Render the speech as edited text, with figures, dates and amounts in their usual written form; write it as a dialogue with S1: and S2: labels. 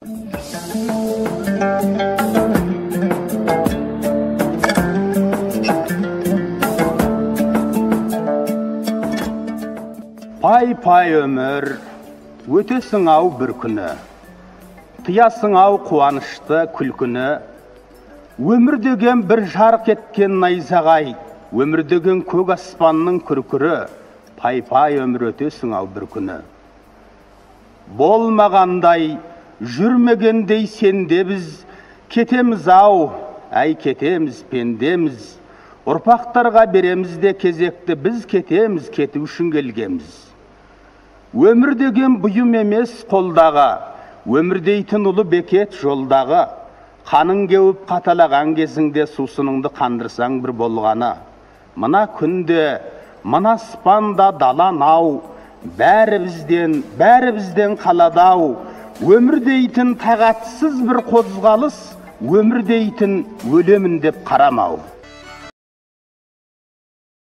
S1: Pay ömür, өтесің ау бір күні, тыясың ау қуанышты күлкіні. Өмір деген бір жарық еткен найзағай, өмір деген көк аспанның күркірі. Пай ömür өтесің ау бір күні. Болмағандай, жүрмегендей сенде біз, кетеміз ау, әй кетеміз, пендеміз. Ұрпақтарға береміз де кезекті, біз кетеміз, кету үшін келгеміз. Өмір деген бұйым емес қолдағы, өмір дейтін ұлы бекет жолдағы. Қаның кеуіп қаталаған кезіңде сусыныңды қандырсаң бір болғаны. Мына күнде, мына аспанда далан-ау, бәрі-бізден қалады-ау. Өмір дейтін тағатсыз бір қозғалыс, өмір дейтін өлемін деп қарамау.